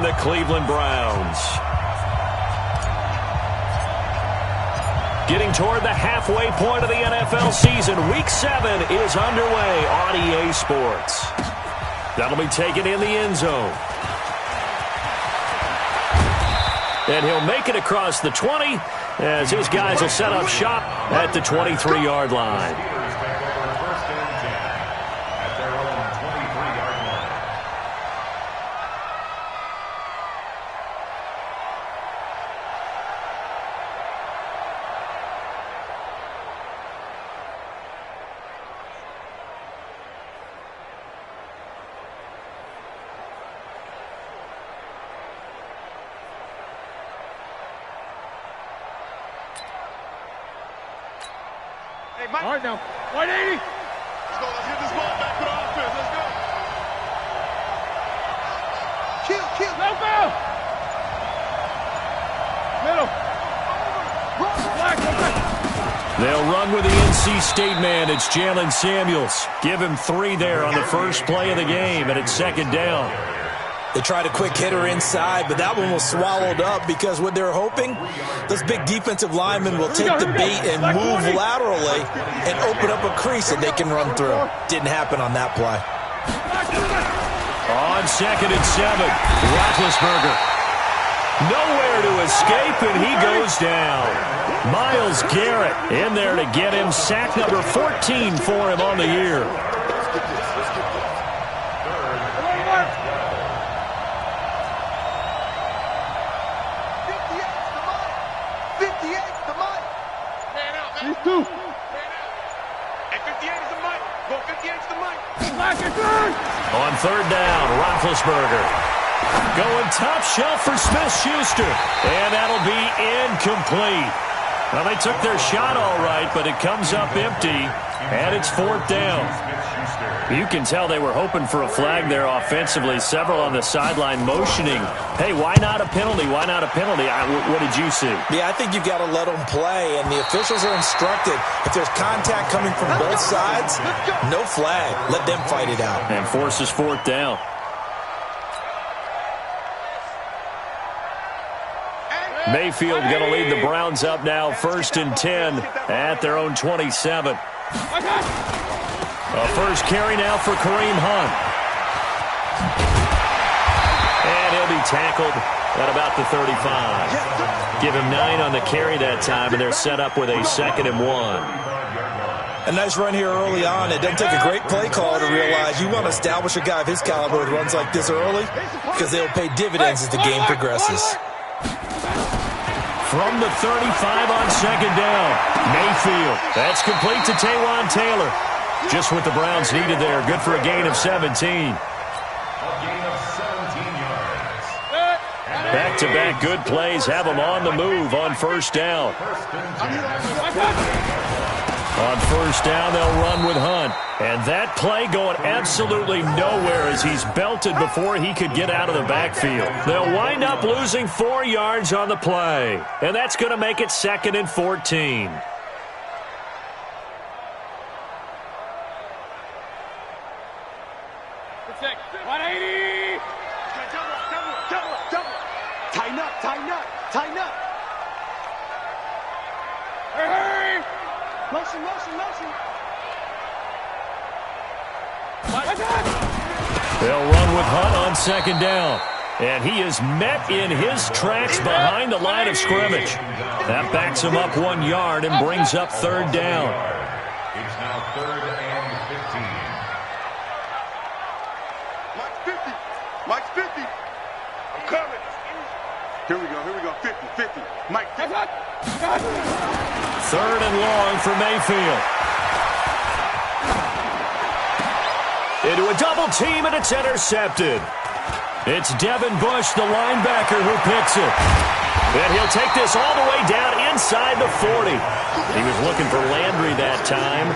and the Cleveland Browns. Getting toward the halfway point of the NFL season, Week 7 is underway on EA Sports. That'll be taken in the end zone. And he'll make it across the 20 as his guys will set up shop at the 23-yard line. All right, now. 180. Let's go. Let's get this ball back to the offense. Let's go. Kill. No foul. Middle. They'll run with the NC State man. It's Jalen Samuels. Give him 3 there on the first play of the game, and it's second down. They tried a quick hitter inside, but that one was swallowed up because what they're hoping, those big defensive linemen will take the bait and move laterally and open up a crease that they can run through. Didn't happen on that play. On 2nd and 7, Roethlisberger. Nowhere to escape, and he goes down. Myles Garrett in there to get him sack number 14 for him on the year. On 3rd down, Roethlisberger. Going top shelf for Smith-Schuster. And that'll be incomplete. Well, they took their shot all right, but it comes up empty. And it's 4th down. You can tell they were hoping for a flag there offensively. Several on the sideline motioning. Hey, why not a penalty? Why not a penalty? What did you see? Yeah, I think you've got to let them play, and the officials are instructed. If there's contact coming from both sides, no flag. Let them fight it out. And forces 4th down. Mayfield going to lead the Browns up now, 1st and 10 at their own 27. A first carry now for Kareem Hunt. And he'll be tackled at about the 35. Give him 9 on the carry that time, and they're set up with a 2nd and 1. A nice run here early on. It doesn't take a great play call to realize you want to establish a guy of his caliber who runs like this early because they'll pay dividends as the game progresses. From the 35 on 2nd down, Mayfield. That's complete to Taywan Taylor. Just what the Browns needed there. Good for a gain of 17. Back-to-back good plays have them on the move on 1st down. On 1st down, they'll run with Hunt. And that play going absolutely nowhere as he's belted before he could get out of the backfield. They'll wind up losing 4 yards on the play. And that's going to make it 2nd and 14. Tighten up. Hurry. Motion. They'll run with Hunt on 2nd down. And he is met in his tracks behind the line of scrimmage. That backs him up 1 yard and brings up 3rd down. It's now 3rd and 15. Mike's 50. I'm coming. Here we go. 50. Mike, 50. 3rd and long for Mayfield. Into a double team, and it's intercepted. It's Devin Bush, the linebacker, who picks it. And he'll take this all the way down inside the 40. He was looking for Landry that time.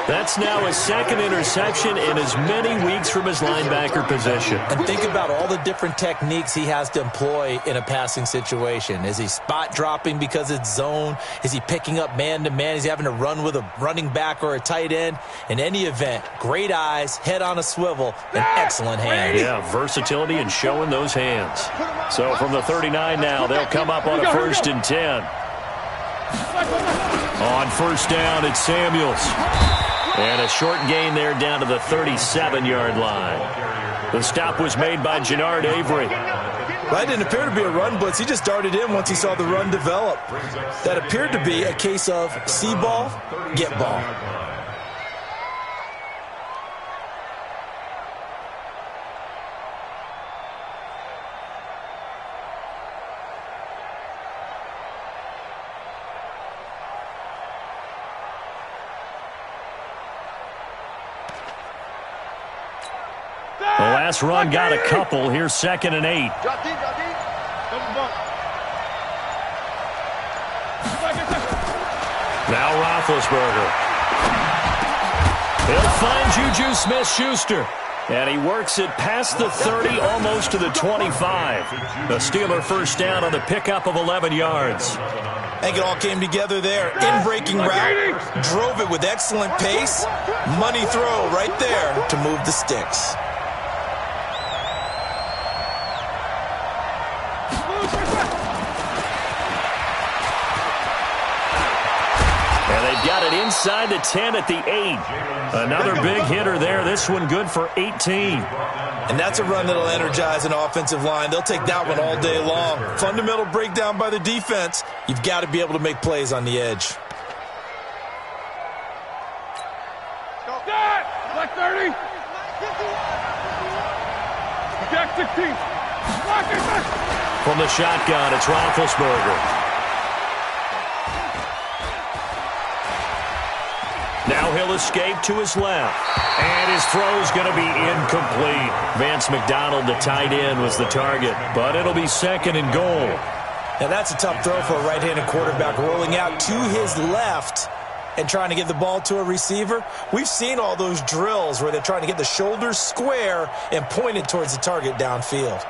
That's now his second interception in as many weeks from his linebacker position. And think about all the different techniques he has to employ in a passing situation. Is he spot dropping because it's zone? Is he picking up man-to-man? Is he having to run with a running back or a tight end? In any event, great eyes, head on a swivel, and excellent hands. Yeah, versatility and showing those hands. So from the 39 now, they'll come up on a 1st and 10. On 1st down, it's Samuels. And a short gain there down to the 37-yard line. The stop was made by Jannard Avery. That didn't appear to be a run blitz. He just darted in once he saw the run develop. That appeared to be a case of see ball, get ball. The last run got a couple. Here's 2nd and 8. Now Roethlisberger. He'll find Juju Smith-Schuster. And he works it past the 30, almost to the 25. The Steeler 1st down on the pickup of 11 yards. I think it all came together there. In-breaking route. Drove it with excellent pace. Money throw right there to move the sticks. Got it inside the 10 at the 8. Another big hitter there. This one good for 18. And that's a run that'll energize an offensive line. They'll take that one all day long. Fundamental breakdown by the defense. You've got to be able to make plays on the edge. Black 30. Jack 16. From the shotgun, it's Roethlisberger. Now he'll escape to his left. And his throw's going to be incomplete. Vance McDonald, the tight end, was the target. But it'll be 2nd and goal. Now that's a tough throw for a right-handed quarterback, rolling out to his left and trying to get the ball to a receiver. We've seen all those drills where they're trying to get the shoulders square and pointed towards the target downfield.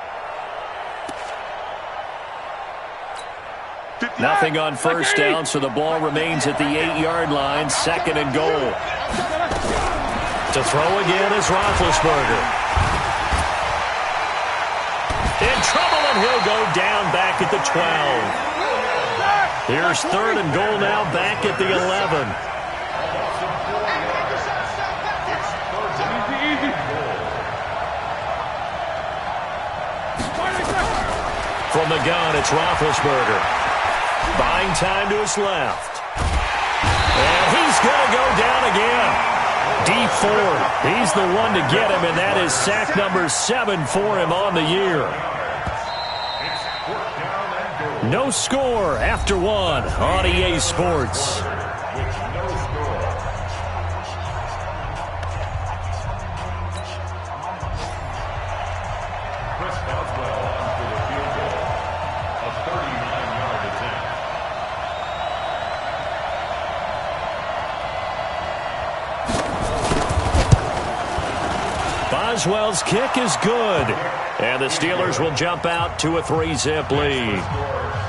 Nothing on 1st down, so the ball remains at the 8-yard line. 2nd and goal. To throw again is Roethlisberger. In trouble, and he'll go down back at the 12. Here's 3rd and goal now, back at the 11. From the gun, it's Roethlisberger. Buying time to his left. And he's going to go down again. Deep 4. He's the one to get him, and that is sack number 7 for him on the year. No score after 1 on EA Sports. Boswell's kick is good. And the Steelers will jump out to a 3-zip lead.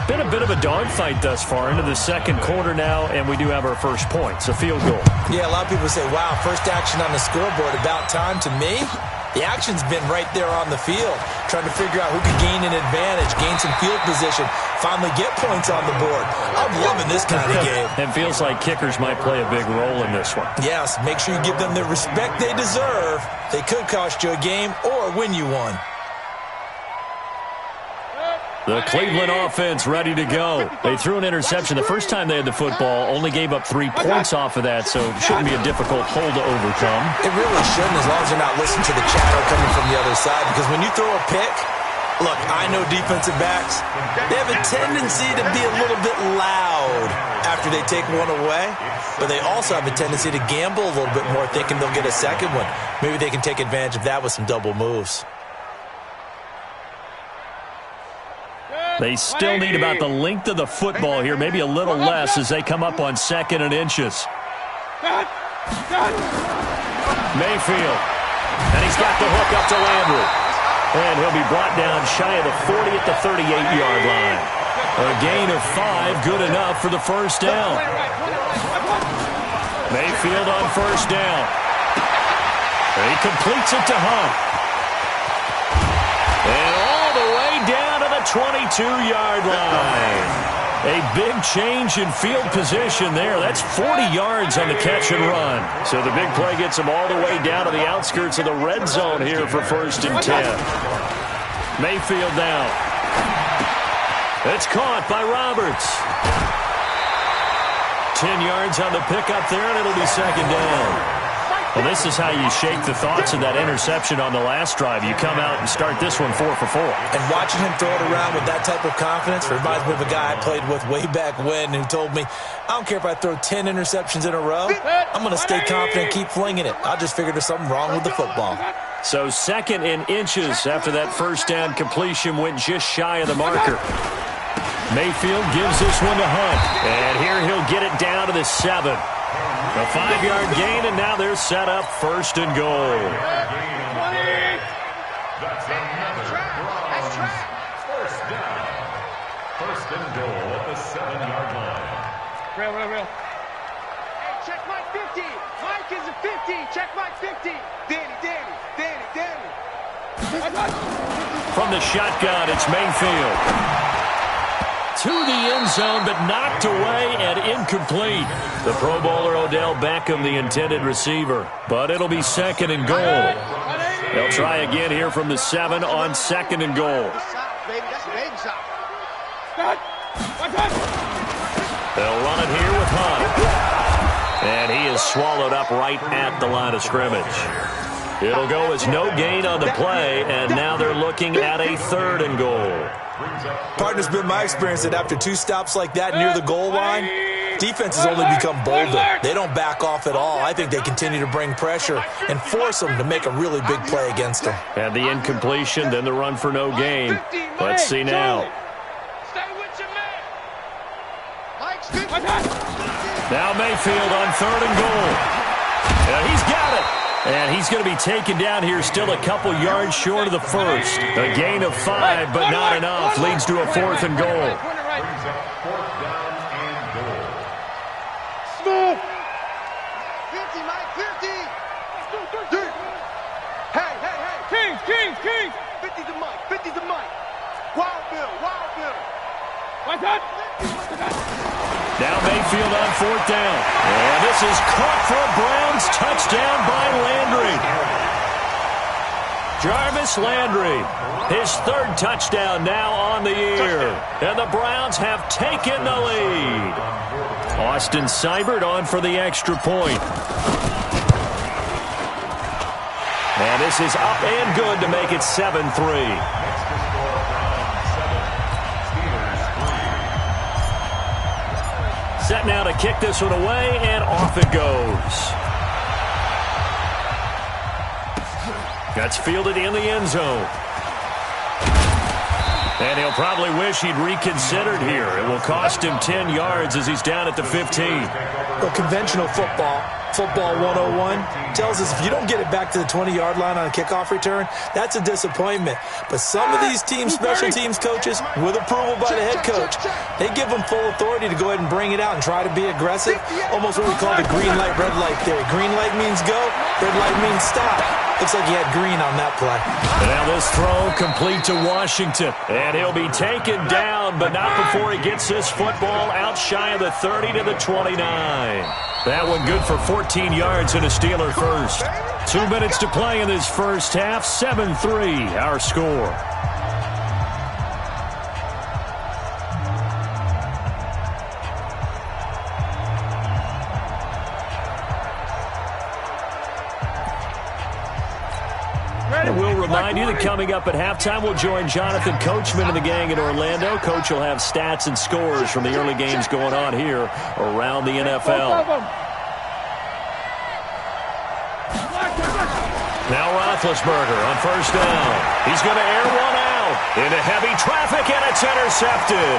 Been a bit of a dogfight thus far into the 2nd quarter now, and we do have our first points, a field goal. Yeah, a lot of people say, wow, first action on the scoreboard, about time. To me, the action's been right there on the field, trying to figure out who could gain an advantage, gain some field position, finally get points on the board. I'm loving this kind of game. It feels like kickers might play a big role in this one. Yes, make sure you give them the respect they deserve. They could cost you a game or win you one. The Cleveland offense ready to go. They threw an interception the first time they had the football, only gave up 3 points off of that, so shouldn't be a difficult hole to overcome. It really shouldn't, as long as you're not listening to the chatter coming from the other side, because when you throw a pick, look, I know defensive backs, they have a tendency to be a little bit loud after they take one away, but they also have a tendency to gamble a little bit more, thinking they'll get a second one. Maybe they can take advantage of that with some double moves. They still need about the length of the football here, maybe a little less as they come up on 2nd and inches. Mayfield. And he's got the hook up to Landry. And he'll be brought down shy of the 40 at the 38-yard line. A gain of 5, good enough for the first down. Mayfield on first down. And he completes it to Hunt. And all the way down to the 22-yard line. A big change in field position there. That's 40 yards on the catch and run. So the big play gets him all the way down to the outskirts of the red zone here for 1st and 10. Mayfield down. It's caught by Roberts. 10 yards on the pickup there, and it'll be 2nd down. Well, this is how you shake the thoughts of that interception on the last drive. You come out and start this one 4 for 4. And watching him throw it around with that type of confidence reminds me of a guy I played with way back when who told me, I don't care if I throw 10 interceptions in a row, I'm going to stay confident and keep flinging it. I just figured there's something wrong with the football. So 2nd in inches after that first down completion went just shy of the marker. Mayfield gives this one to Hunt. And here he'll get it down to the 7. A 5-yard gain, and now they're set up 1st and goal. That's another first down. 1st and goal at the 7-yard line. Real. Hey, check Mike 50. Mike is a 50. Check Mike 50. Danny. From the shotgun, it's Mayfield. To the end zone, but knocked away and incomplete. The Pro Bowler Odell Beckham, the intended receiver. But it'll be 2nd and goal. They'll try again here from the 7 on 2nd and goal. They'll run it here with Hunt. And he is swallowed up right at the line of scrimmage. It'll go as no gain on the play, and now they're looking at a 3rd and goal. Partner's been my experience that after 2 stops like that near the goal line, defenses only become bolder. They don't back off at all. I think they continue to bring pressure and force them to make a really big play against them. And the incompletion, then the run for no gain. Let's see now. Now Mayfield on 3rd and goal. And he's got it. And he's going to be taken down here still a couple yards short of the first. A gain of 5, but not enough. Leads to a 4th and goal. Brings up 4th down and goal. Smooth. 50, Mike, 50. Hey. Kings. 50 to Mike. Wild Bill. Now Mayfield on 4th down. And this is caught for a Browns touchdown by Landry. Jarvis Landry, his 3rd touchdown now on the year. And the Browns have taken the lead. Austin Seibert on for the extra point. And this is up and good to make it 7-3. Set now to kick this one away, and off it goes. That's fielded in the end zone. And he'll probably wish he'd reconsidered here. It will cost him 10 yards as he's down at the 15. Well, conventional football 101, tells us if you don't get it back to the 20-yard line on a kickoff return, that's a disappointment. But some of these special teams coaches, with approval by the head coach, they give them full authority to go ahead and bring it out and try to be aggressive. Almost what we call the green light, red light theory. Green light means go, red light means stop. Looks like he had green on that play. And now this throw complete to Washington. And he'll be taken down, but not before he gets this football out shy of the 30 to the 29. That one good for 14 yards and a Steeler first. 2 minutes to play in this first half. 7-3 our score. And we'll remind you that coming up at halftime, we'll join Jonathan Coachman and the gang in Orlando. Coach will have stats and scores from the early games going on here around the NFL. Now Roethlisberger on first down. He's going to air one out into heavy traffic, and it's intercepted.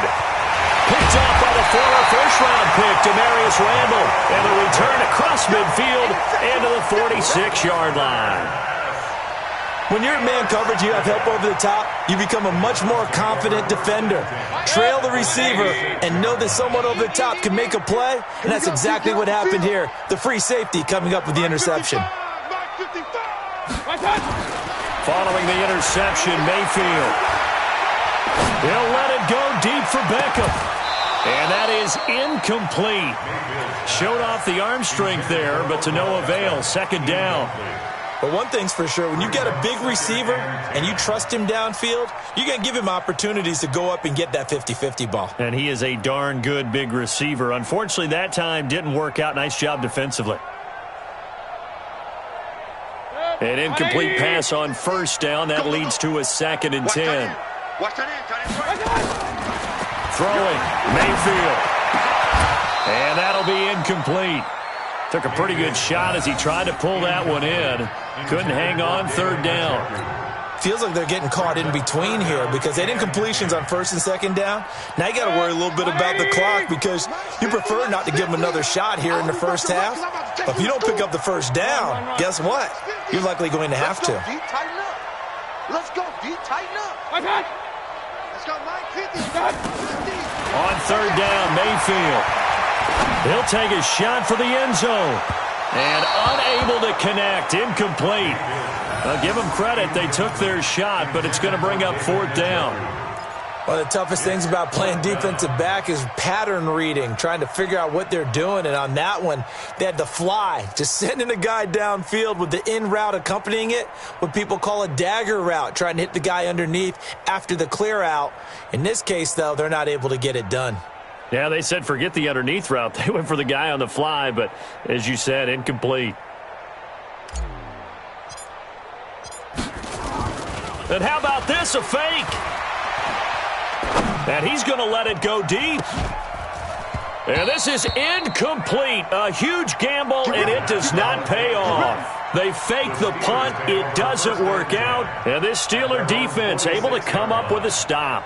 Picked off by the former first-round pick, Demarius Randall. And the return across midfield into the 46-yard line. When you're in man coverage, you have help over the top, you become a much more confident defender. Trail the receiver and know that someone over the top can make a play, and that's exactly what happened here. The free safety coming up with the interception. Following the interception, Mayfield. He'll let it go deep for Beckham. And that is incomplete. Showed off the arm strength there, but to no avail. Second down. But one thing's for sure, when you got a big receiver and you trust him downfield, you're going to give him opportunities to go up and get that 50-50 ball. And he is a darn good big receiver. Unfortunately, that time didn't work out. Nice job defensively. An incomplete pass on first down. That leads to a 2nd and 10. Throwing, Mayfield. And that'll be incomplete. Took a pretty good shot as he tried to pull that one in. Couldn't hang on. 3rd down. Feels like they're getting caught in between here because they did incompletions on 1st and 2nd down. Now you got to worry a little bit about the clock because you prefer not to give them another shot here in the first half. But if you don't pick up the first down, guess what? You're likely going to have to. Let's go, D. Tighten up. Let's go, 950. On 3rd down, Mayfield. He'll take a shot for the end zone. And unable to connect. Incomplete. I'll give them credit. They took their shot, but it's going to bring up 4th down. One of the toughest things about playing defensive back is pattern reading, trying to figure out what they're doing. And on that one, they had to fly, just sending a guy downfield with the in route accompanying it, what people call a dagger route, trying to hit the guy underneath after the clear out. In this case, though, they're not able to get it done. Yeah, they said forget the underneath route. They went for the guy on the fly, but as you said, incomplete. And how about this, a fake? And he's going to let it go deep. And this is incomplete. A huge gamble, and it does not pay off. They fake the punt. It doesn't work out. And this Steeler defense able to come up with a stop.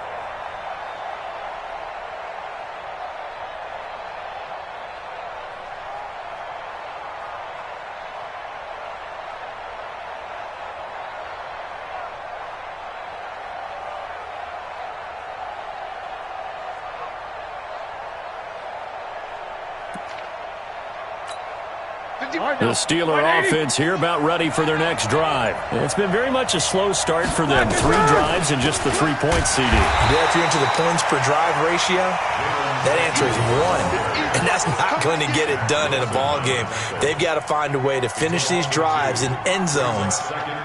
The Steeler offense here about ready for their next drive. It's been very much a slow start for them. 3 drives and just the 3 points, CD. Yeah, if you're into the points per drive ratio, that answer is 1. And that's not going to get it done in a ball game. They've got to find a way to finish these drives in end zones,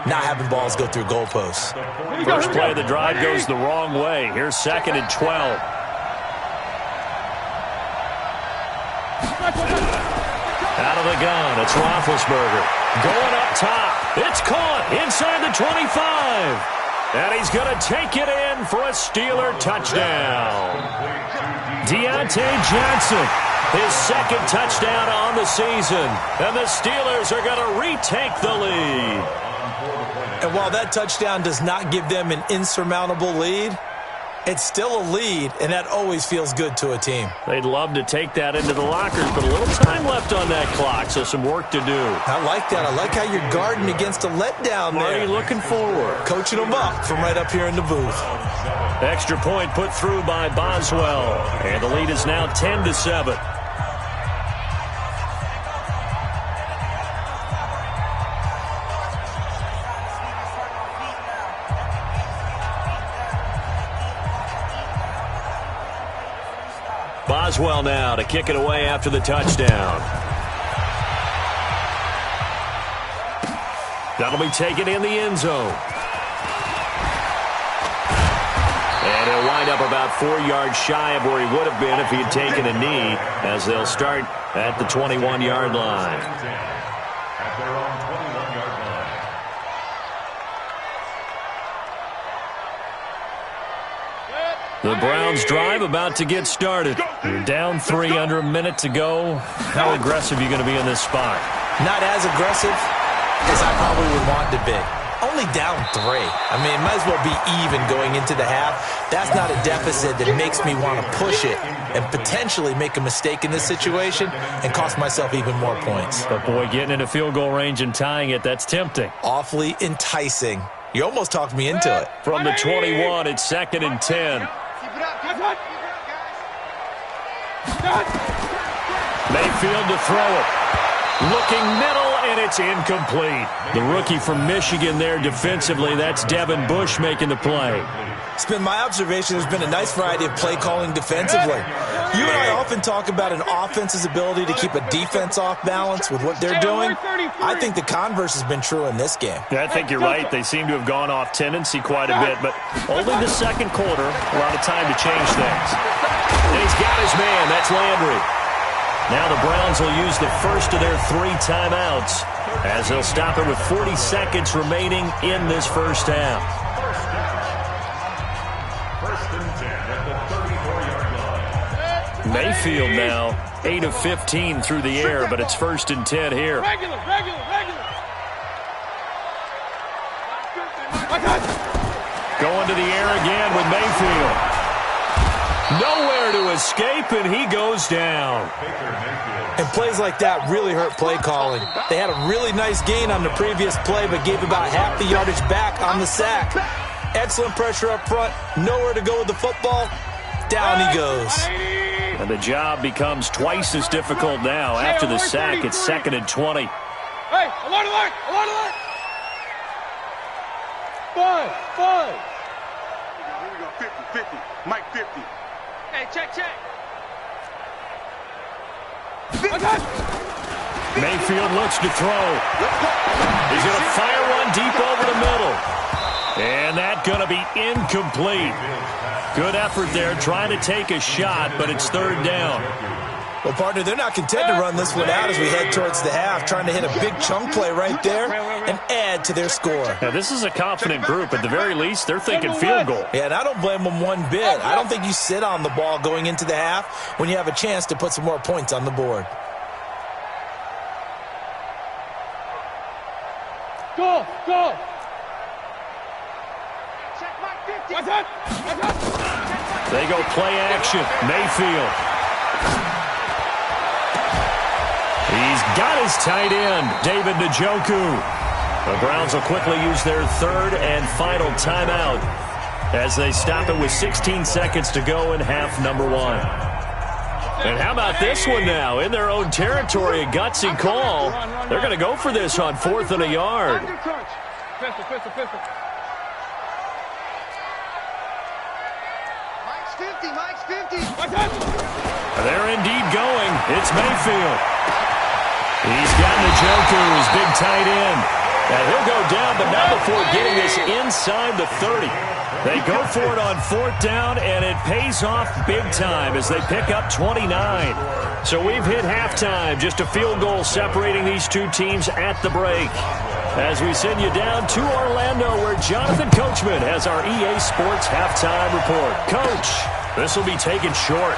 not having balls go through goalposts. First play of the drive goes the wrong way. Here's 2nd and 12. Out of the gun, it's Roethlisberger. Going up top. It's caught inside the 25. And he's going to take it in for a Steeler touchdown. Deontay Johnson, his 2nd touchdown on the season. And the Steelers are going to retake the lead. And while that touchdown does not give them an insurmountable lead, it's still a lead, and that always feels good to a team. They'd love to take that into the lockers, but a little time left on that clock, so some work to do. I like that. I like how you're guarding against a letdown there. Marty looking forward. Coaching them up from right up here in the booth. Extra point put through by Boswell, and the lead is now 10-7. Boswell now to kick it away after the touchdown. That'll be taken in the end zone. And he'll wind up about 4 yards shy of where he would have been if he had taken a knee, as they'll start at the 21-yard line. At their own 21-yard line. The Browns drive about to get started. You're down 3 under a minute to go. How aggressive are you going to be in this spot? Not as aggressive as I probably would want to be. only down 3. I mean, it might as well be even going into the half. That's not a deficit that makes me want to push it and potentially make a mistake in this situation and cost myself even more points. But, boy, getting into field goal range and tying it, that's tempting. Awfully enticing. You almost talked me into it. From the 21, it's 2nd and 10. Mayfield to throw it. Looking middle, and it's incomplete. The rookie from Michigan there defensively. That's Devin Bush making the play. It's been my observation there's been a nice variety of play calling defensively. You and I often talk about an offense's ability to keep a defense off balance with what they're doing. I think the converse has been true in this game. Yeah, I think you're right. They seem to have gone off tendency quite a bit, but only the second quarter, a lot of time to change things. And he's got his man. That's Landry. Now the Browns will use the first of their 3 timeouts as they'll stop it with 40 seconds remaining in this first half. First and 10 at the 34-yard line. Mayfield now 8 of 15 through the air, but it's 1st and 10 here. Regular. Going to the air again with Mayfield. Nowhere to escape, and he goes down. And plays like that really hurt play calling. They had a really nice gain on the previous play, but gave about half the yardage back on the sack. Excellent pressure up front. Nowhere to go with the football. Down he goes. And the job becomes twice as difficult now. After the sack, it's 2nd and 20. Hey, alert! 5. Here we go, 50. Mike 50. Hey, check. Mayfield looks to throw. He's going to fire one deep over the middle. And that's going to be incomplete. Good effort there, trying to take a shot, but it's 3rd down. Well, partner, they're not content to run this one out as we head towards the half, trying to hit a big chunk play right there and add to their score. Now, this is a confident group. At the very least, they're thinking field goal. Yeah, and I don't blame them one bit. I don't think you sit on the ball going into the half when you have a chance to put some more points on the board. Go! They go play action. Mayfield. He's got his tight end, David Njoku. The Browns will quickly use their 3rd and final timeout as they stop it with 16 seconds to go in half number 1. And how about this one now? In their own territory, a gutsy call. They're going to go for this on 4th and a yard. Pistol. Mike's 50. They're indeed going. It's Mayfield. He's got Njoku, his big tight end. And he'll go down, but not before getting this inside the 30. They go for it on 4th down, and it pays off big time as they pick up 29. So we've hit halftime, just a field goal separating these two teams at the break. As we send you down to Orlando, where Jonathan Coachman has our EA Sports halftime report. Coach, this will be taken short.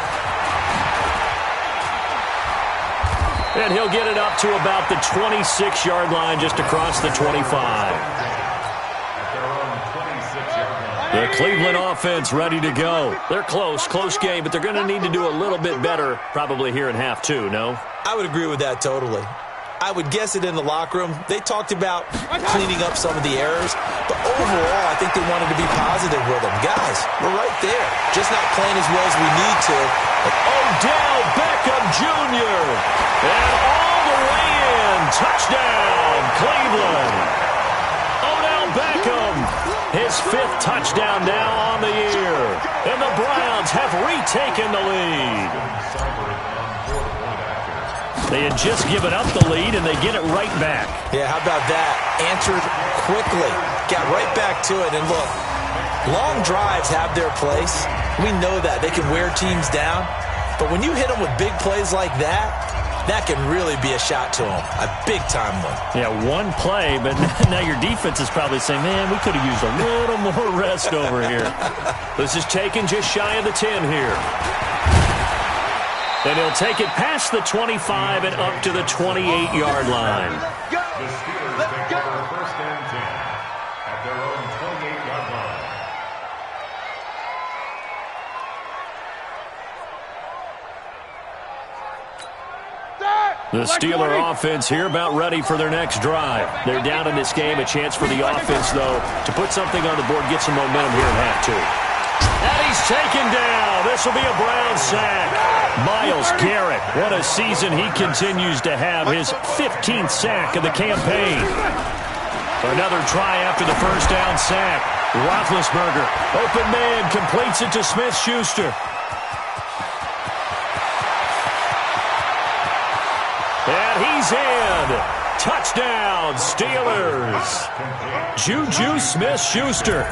And he'll get it up to about the 26-yard line, just across the 25. The Cleveland offense ready to go. They're close game, but they're going to need to do a little bit better probably here in half 2, no? I would agree with that totally. I would guess it in the locker room. They talked about cleaning up some of the errors, but overall, I think they wanted to be positive with them. Guys, we're right there, just not playing as well as we need to. Odell Beckham Jr. And all the way in. Touchdown, Cleveland. Odell Beckham, his 5th touchdown now on the year. And the Browns have retaken the lead. They had just given up the lead, and they get it right back. Yeah, how about that? Answered quickly. Got right back to it. And look, long drives have their place. We know that. They can wear teams down. But when you hit them with big plays like that, that can really be a shot to them. A big-time one. Yeah, one play, but now your defense is probably saying, man, we could have used a little more rest over here. This is taken just shy of the 10 here. And he'll take it past the 25 and up to the 28-yard line. The Steelers take over 1st and 10. The Steeler offense here about ready for their next drive. They're down in this game. A chance for the offense, though, to put something on the board, get some momentum here in half two. And he's taken down. This will be a Brown sack. Myles Garrett, what a season he continues to have. His 15th sack of the campaign. Another try after the first down sack. Roethlisberger, open man, completes it to Smith-Schuster. And he's in. Touchdown, Steelers. Juju Smith-Schuster,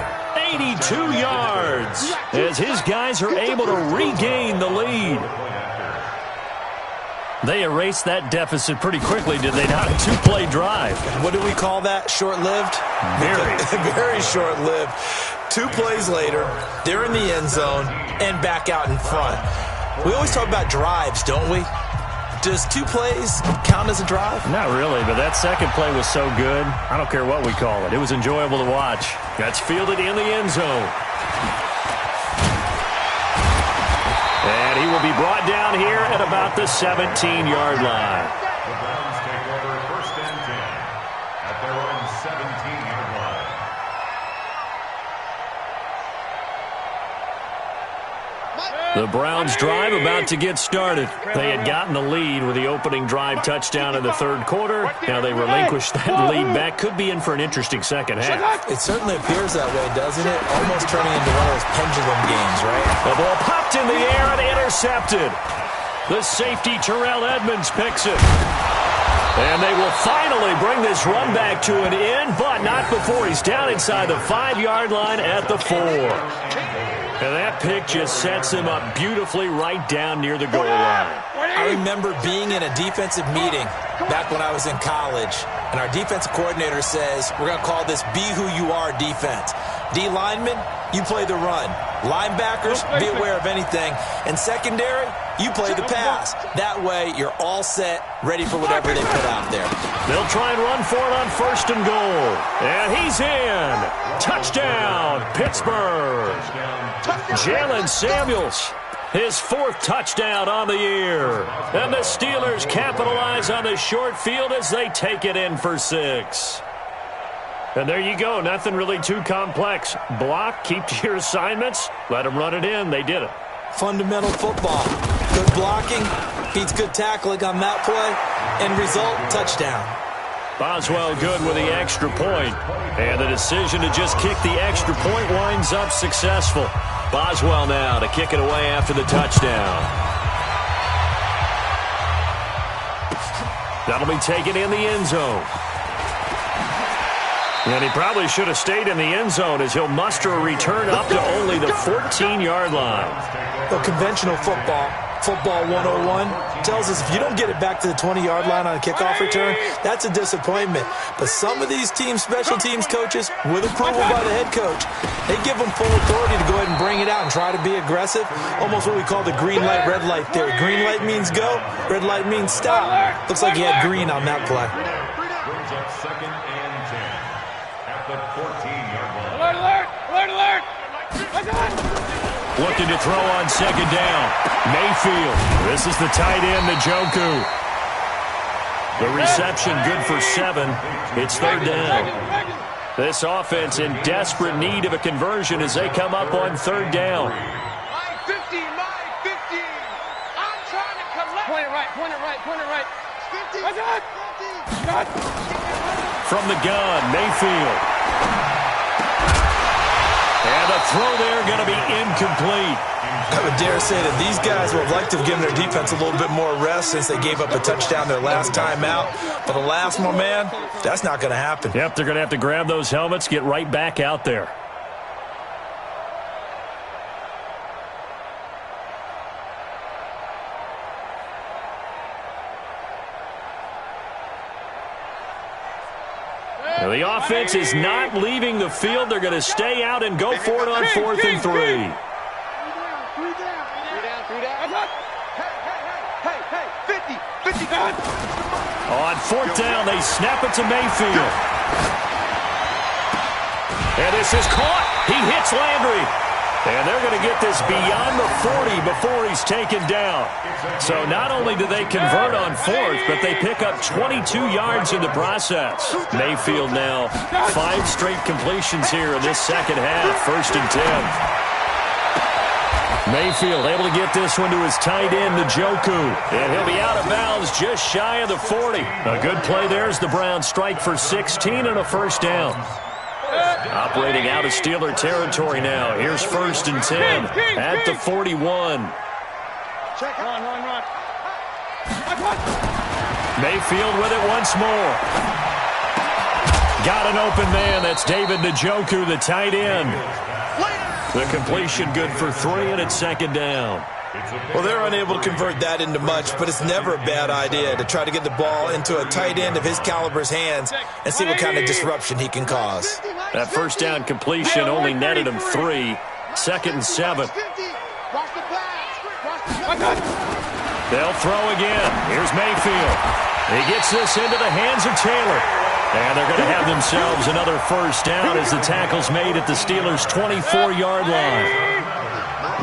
82 yards, as his guys are able to regain the lead. They erased that deficit pretty quickly, did they not? A two-play drive. What do we call that? Short-lived? Very short-lived. 2 plays later, they're in the end zone and back out in front. We always talk about drives, don't we? Does 2 plays count as a drive? Not really, but that second play was so good, I don't care what we call it. It was enjoyable to watch. That's fielded in the end zone. And he will be brought down here at about the 17-yard line. The Browns take over 1st and 10 at their own 17-yard line. The Browns drive about to get started. They had gotten the lead with the opening drive touchdown in the 3rd quarter. Now they relinquish that lead back. Could be in for an interesting second half. It certainly appears that way, doesn't it? Almost turning into one of those pendulum games, right? The ball popped in the air and intercepted. The safety, Terrell Edmonds, picks it. And they will finally bring this run back to an end, but not before he's down inside the 5-yard line at the 4. And that pick just sets him up beautifully right down near the goal line. I remember being in a defensive meeting back when I was in college, and our defensive coordinator says, we're going to call this Be Who You Are defense. D linemen, you play the run. Linebackers, be aware of anything. And secondary, you play the pass. That way, you're all set, ready for whatever they put out there. They'll try and run for it on 1st and goal. And he's in. Touchdown, Pittsburgh. Jalen Samuels, his 4th touchdown on the year. And the Steelers capitalize on the short field as they take it in for 6. And there you go. Nothing really too complex. Block, keep to your assignments, let them run it in. They did it. Fundamental football. Good blocking beats good tackling on that play. End result, touchdown. Boswell good with the extra point. And the decision to just kick the extra point winds up successful. Boswell now to kick it away after the touchdown. That'll be taken in the end zone. And he probably should have stayed in the end zone as he'll muster a return up to only the 14-yard line. The conventional football 101, tells us if you don't get it back to the 20-yard line on a kickoff return, that's a disappointment. But some of these special teams coaches, with approval by the head coach, they give them full authority to go ahead and bring it out and try to be aggressive. Almost what we call the green light, red light theory. Green light means go, red light means stop. Looks like he had green on that play. Brings up 2nd and 10 at the 14-yard line. Alert, alert, alert! Looking to throw on 2nd down. Mayfield. This is the tight end, Njoku. The reception good for 7. It's 3rd down. This offense in desperate need of a conversion as they come up on 3rd down. My 50, my 50. I'm trying to collect. Point it right, point it right, point it right. 50, That's it. 50. From the gun, Mayfield. And the throw there going to be incomplete. I would dare say that these guys would have liked to have given their defense a little bit more rest since they gave up a touchdown their last time out. But alas, my man, that's not going to happen. Yep, they're going to have to grab those helmets, get right back out there. Now, the offense is not leaving the field. They're going to stay out and go for it on 4th and 3. Three down. Hey, 50. On 4th down, they snap it to Mayfield. And this is caught. He hits Landry. And they're going to get this beyond the 40 before he's taken down. So not only do they convert on fourth, but they pick up 22 yards in the process. Mayfield now 5 straight completions here in this second half. 1st and 10. Mayfield able to get this one to his tight end, Njoku. And he'll be out of bounds just shy of the 40. A good play there as the Browns strike for 16 and a 1st down. Operating out of Steeler territory now. Here's 1st and 10 at the 41. Run. Mayfield with it once more. Got an open man. That's David Njoku, the tight end. The completion good for 3, and it's 2nd down. Well, they're unable to convert that into much, but it's never a bad idea to try to get the ball into a tight end of his caliber's hands and see what kind of disruption he can cause. That 1st down completion only netted him 3. 2nd and 7. They'll throw again. Here's Mayfield. He gets this into the hands of Taylor. And they're going to have themselves another 1st down as the tackle's made at the Steelers' 24-yard line.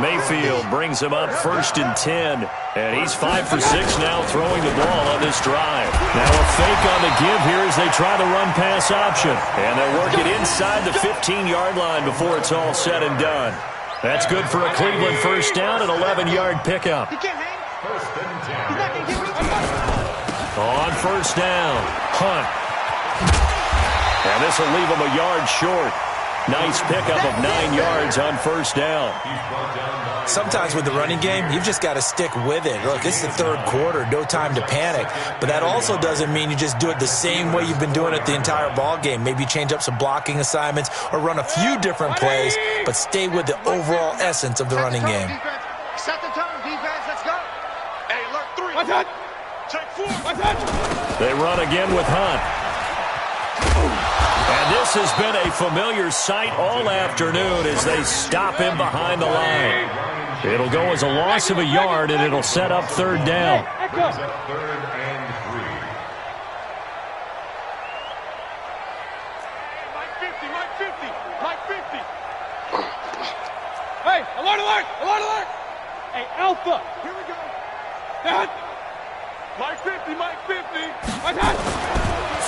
Mayfield brings him up 1st and 10. And he's 5 for 6 now throwing the ball on this drive. Now a fake on the give here as they try the run-pass option. And they'll work it inside the 15-yard line before it's all said and done. That's good for a Cleveland 1st down and 11-yard pickup. On 1st down, Hunt. And this will leave him a yard short. Nice pickup of 9 yards on 1st down. Sometimes with the running game, you've just got to stick with it. Look, it's the 3rd quarter, no time to panic. But that also doesn't mean you just do it the same way you've been doing it the entire ball game. Maybe change up some blocking assignments or run a few different plays, but stay with the overall essence of the running game. Set the tone, defense. Let's go. Hey, look, 3. Watch out. Check 4. Watch out. They run again with Hunt. And this has been a familiar sight all afternoon as they stop him behind the line. It'll go as a loss of a yard, and it'll set up 3rd down. It's a 3rd and 3. Mike 50, Mike 50, Mike 50. Hey, alert. Hey, Alpha. Here we go. Down. Mike 50, Mike 50. Watch out.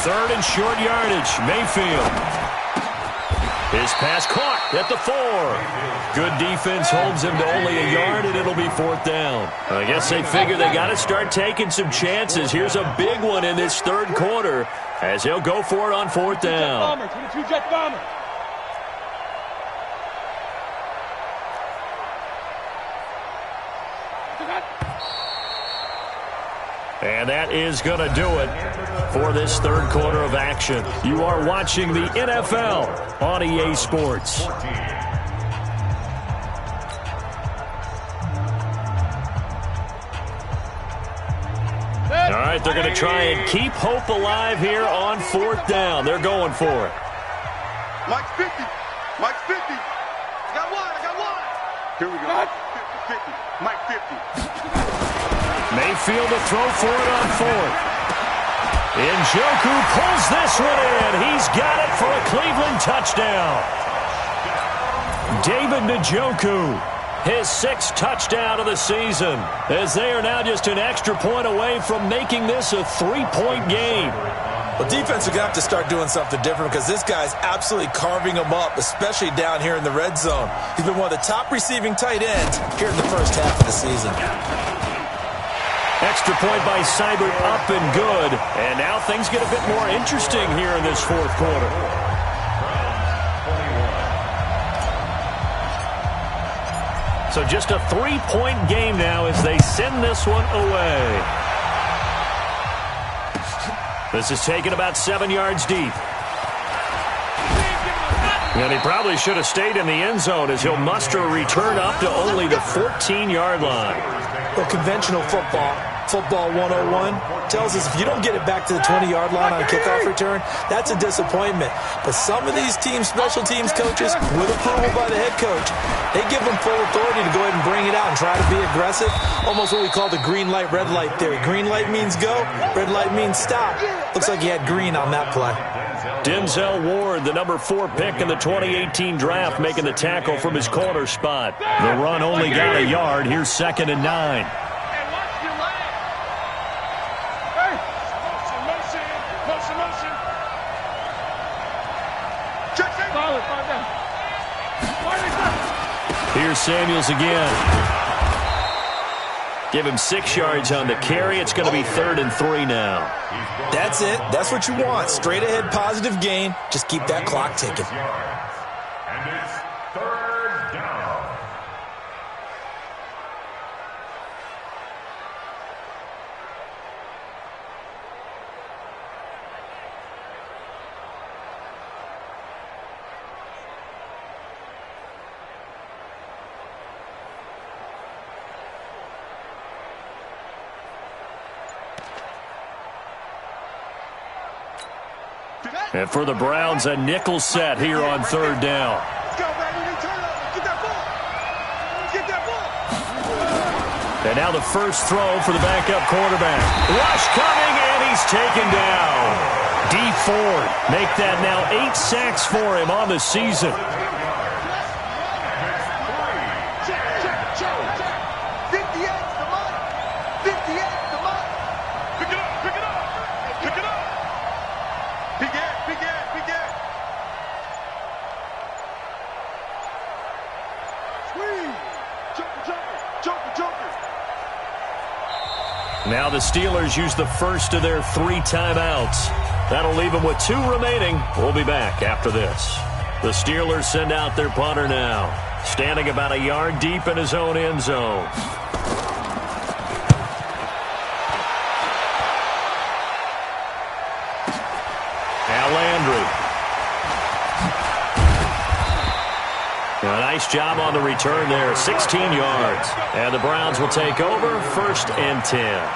3rd and short yardage, Mayfield. His pass caught at the 4. Good defense holds him to only a yard, and it'll be 4th down. I guess they figure they got to start taking some chances. Here's a big one in this 3rd quarter as he'll go for it on 4th down. 22-jet bomber. And that is going to do it for this 3rd quarter of action. You are watching the NFL on EA Sports. All right, they're going to try and keep hope alive here on 4th down. They're going for it. Mike 50, Mike 50. I got one. Here we go. 50, Mike 50. Mayfield to throw for it on 4th. Njoku pulls this one in. He's got it for a Cleveland touchdown. David Njoku, his 6th touchdown of the season, as they are now just an extra point away from making this a 3-point game. Well, defense are going to have to start doing something different because this guy's absolutely carving them up, especially down here in the red zone. He's been one of the top receiving tight ends here in the 1st half of the season. Extra point by Seibert, up and good. And now things get a bit more interesting here in this 4th quarter. So just a 3-point game now as they send this one away. This is taken about 7 yards deep. And he probably should have stayed in the end zone as he'll muster a return up to only the 14-yard line. Well, conventional football 101, tells us if you don't get it back to the 20-yard line on a kickoff return, that's a disappointment. But some of these teams, special teams coaches, with approval by the head coach, they give them full authority to go ahead and bring it out and try to be aggressive. Almost what we call the green light, red light theory. Green light means go, red light means stop. Looks like he had green on that play. Denzel Ward, the number 4 pick in the 2018 draft, making the tackle from his corner spot. The run only got a yard. Here's 2nd and 9. Here's Samuels again. Give him 6 yards on the carry. It's going to be 3rd and 3 now. That's it. That's what you want. Straight ahead, positive gain. Just keep that clock ticking. And it's 3rd down. And for the Browns, a nickel set here on 3rd down. Let's go, baby. Turn it up. Get that ball. Get that ball. And now the first throw for the backup quarterback. Rush coming, and he's taken down. Dee Ford make that now 8 sacks for him on the season. Now the Steelers use the first of their 3 timeouts. That'll leave them with 2 remaining. We'll be back after this. The Steelers send out their punter now, standing about a yard deep in his own end zone. Now Landry. A nice job on the return there, 16 yards. And the Browns will take over, 1st and 10.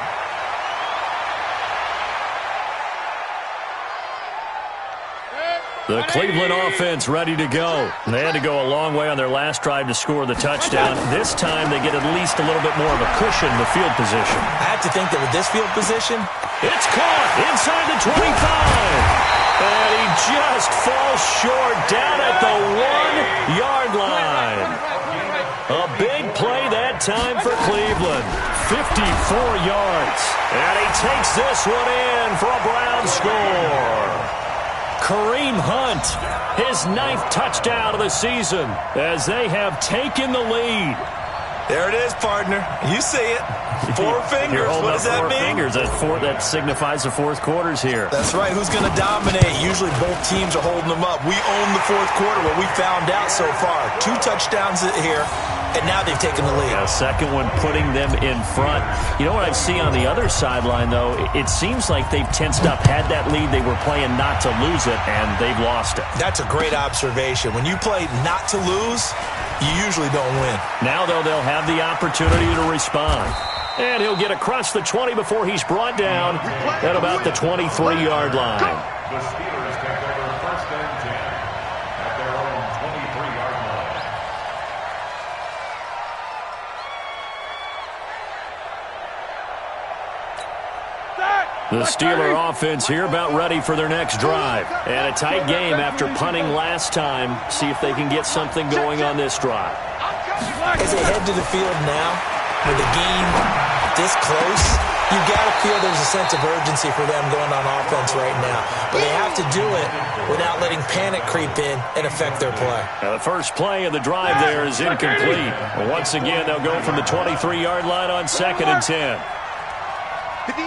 The Cleveland offense ready to go. They had to go a long way on their last drive to score the touchdown. This time they get at least a little bit more of a cushion in the field position. I have to think that with this field position, it's caught inside the 25. And he just falls short down at the 1-yard line. A big play that time for Cleveland. 54 yards. And he takes this one in for a Brown score. Kareem Hunt, his 9th touchdown of the season as they have taken the lead. there it is, partner. You see it. 4 fingers. What does that mean? 4 fingers. That signifies the 4th quarter's here. That's right. Who's going to dominate? Usually both teams are holding them up. We own the 4th quarter, what we found out so far. 2 touchdowns here, and now they've taken the lead. Yeah, second one putting them in front. You know what I see on the other sideline, though? It seems like they've tensed up. Had that lead, they were playing not to lose it, and they've lost it. That's a great observation. When you play not to lose, you usually don't win. Now, though, they'll have the opportunity to respond. And he'll get across the 20 before he's brought down at about the 23-yard line. The Steelers take over 1st and 10 at their own 23-yard line. The Steeler offense here about ready for their next drive. And a tight game after punting last time. See if they can get something going on this drive. As they head to the field now, with the game this close, you got to feel there's a sense of urgency for them going on offense right now. But they have to do it without letting panic creep in and affect their play. Now the first play of the drive there is incomplete. Once again, they'll go from the 23-yard line on 2nd and 10.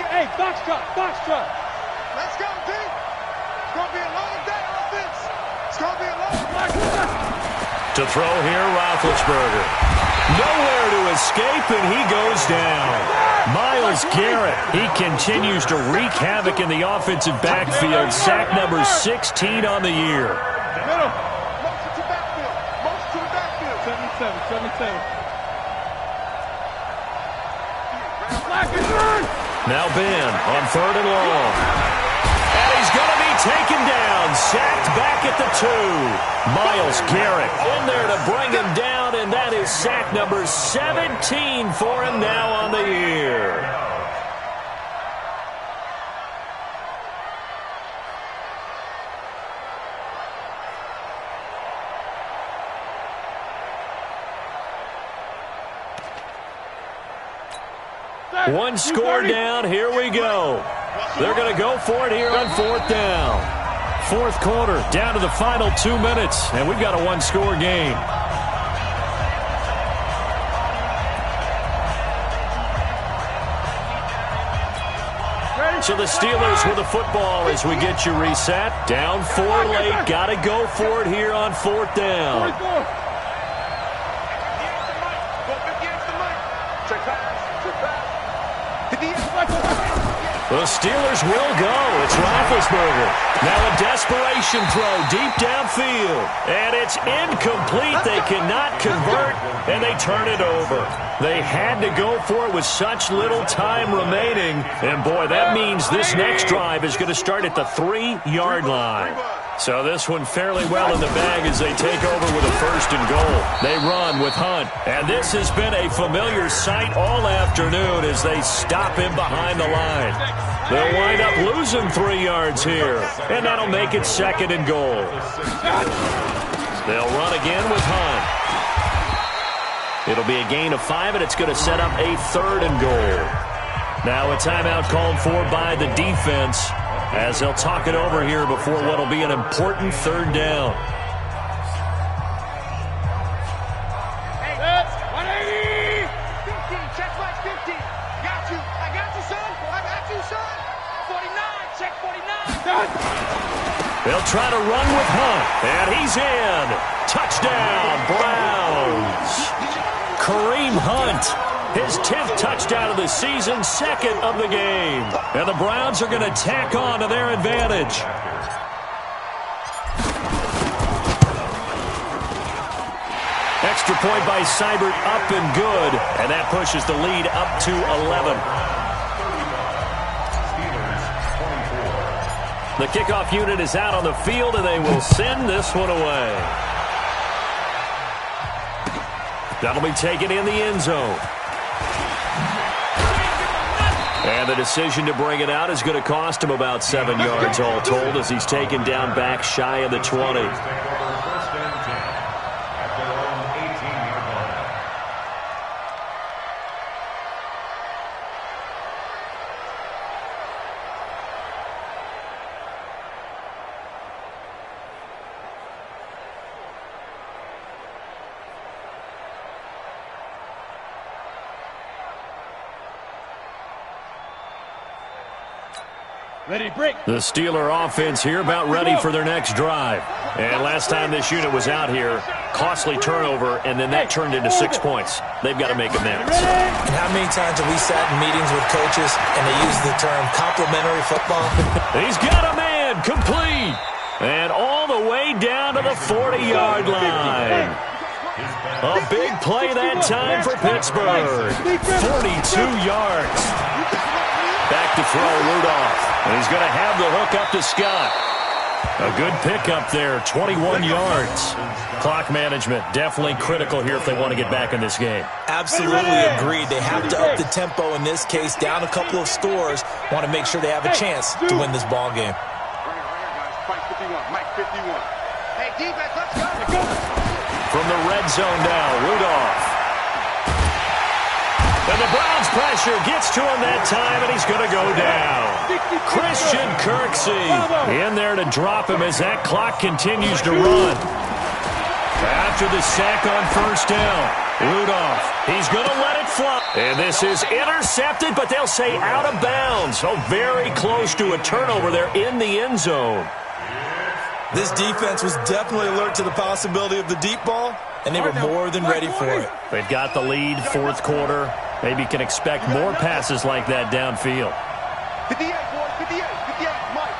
Hey, box truck, box truck. Let's go, team. It's going to be a long day, offense. It's going to be a long day. To throw here, Roethlisberger. Nowhere to escape, and he goes down. Myles Garrett, he continues to wreak havoc in the offensive backfield. Sack number 16 on the year. Motion to backfield. Motion to the backfield. 77. Now Ben on 3rd and long. And he's going to be taken down. Sacked back at the 2. Myles Garrett in there to bring him down, and that is sack number 17 for him now on the year. One score down. Here we go. They're going to go for it here on 4th down. 4th quarter, down to the final 2 minutes, and we've got a one-score game. So the Steelers with the football as we get you reset. Down 4 late. Got to go for it here on 4th down. The Steelers will go. It's Roethlisberger. Now a desperation throw deep downfield. And it's incomplete. They cannot convert, and they turn it over. They had to go for it with such little time remaining. And, boy, that means this next drive is going to start at the 3-yard line. So this one fairly well in the bag as they take over with a 1st and goal. They run with Hunt. And this has been a familiar sight all afternoon as they stop him behind the line. They'll wind up losing 3 yards here. And that'll make it 2nd and goal. They'll run again with Hunt. It'll be a gain of 5, and it's going to set up a 3rd and goal. Now a timeout called for by the defense as they'll talk it over here before what will be an important 3rd down. Hey, 180! 15, check flag 50. Got you. I got you, son. I got you, son. 49, check 49. They'll try to run with Hunt, and he's in. Touchdown, Browns. Kareem Hunt, his 10th touchdown of the season, 2nd of the game. And the Browns are going to tack on to their advantage. Extra point by Seibert, up and good. And that pushes the lead up to 11. The kickoff unit is out on the field, and they will send this one away. That'll be taken in the end zone. And the decision to bring it out is going to cost him about 7 yards all told as he's taken down back shy of the 20. Ready, break. The Steeler offense here about ready for their next drive. And last time this unit was out here, costly turnover, and then that turned into 6 points. They've got to make amends. And how many times have we sat in meetings with coaches and they use the term complimentary football? He's got a man, complete. And all the way down to the 40-yard line. A big play that time for Pittsburgh. 42 yards. Back to throw, Rudolph. And he's going to have the hook up to Scott. A good pickup there, 21 yards. Clock management, definitely critical here if they want to get back in this game. Absolutely agreed. They have to up the tempo in this case, down a couple of scores. Want to make sure they have a chance to win this ball game. Mike 51. Mike 51. Hey, defense, let's go. From the red zone now, Rudolph. And the Browns pressure gets to him that time, and he's going to go down. Christian Kirksey in there to drop him as that clock continues to run. After the sack on 1st down, Rudolph, he's going to let it fly. And this is intercepted, but they'll say out of bounds. So very close to a turnover there in the end zone. This defense was definitely alert to the possibility of the deep ball, and they were more than ready for it. They've got the lead, 4th quarter. Maybe can expect more passes like that downfield. 58, boys. 58. 58. Mike.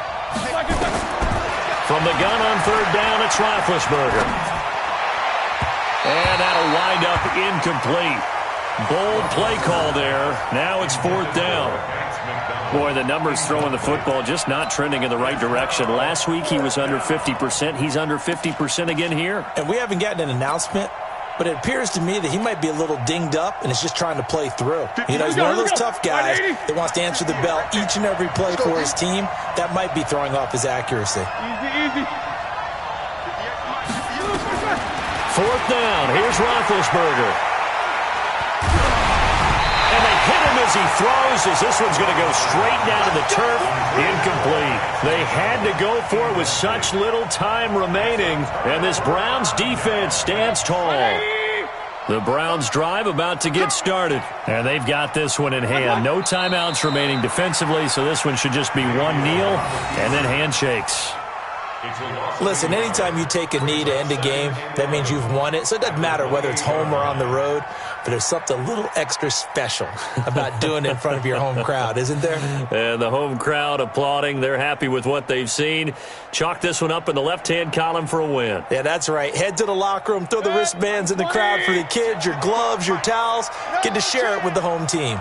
From the gun on 3rd down, it's Roethlisberger. And that'll wind up incomplete. Bold play call there. Now it's 4th down. Boy, the numbers throwing the football just not trending in the right direction. Last week he was under 50%. He's under 50% again here. And we haven't gotten an announcement, but it appears to me that he might be a little dinged up and is just trying to play through. You know, he's one of those tough guys that wants to answer the bell each and every play for his team. That might be throwing off his accuracy. Easy. 4th down. Here's Roethlisberger. And they hit him as he throws, as this one's going to go straight down to the turf. Incomplete. They had to go for it with such little time remaining, and this Browns defense stands tall. The Browns drive about to get started, and they've got this one in hand. No timeouts remaining defensively, so this one should just be one kneel and then handshakes. Listen, anytime you take a knee to end a game, that means you've won it. So it doesn't matter whether it's home or on the road, but there's something a little extra special about doing it in front of your home crowd, isn't there? And the home crowd applauding. They're happy with what they've seen. Chalk this one up in the left-hand column for a win. Yeah, that's right. Head to the locker room, throw the wristbands in the crowd for the kids, your gloves, your towels. Get to share it with the home team.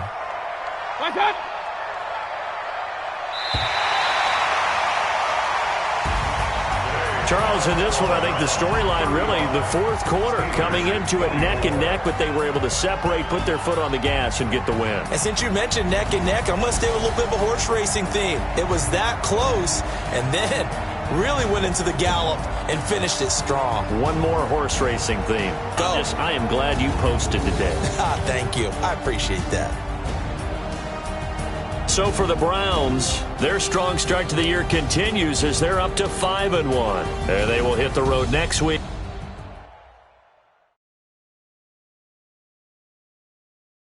Charles, in this one, I think the storyline really, the fourth quarter, coming into it neck and neck, but they were able to separate, put their foot on the gas, and get the win. And since you mentioned neck and neck, I'm going to stay with a little bit of a horse racing theme. It was that close, and then really went into the gallop and finished it strong. One more horse racing theme. Go. I am glad you posted today. Thank you. I appreciate that. So for the Browns, their strong start to the year continues as they're up to 5-1. And they will hit the road next week.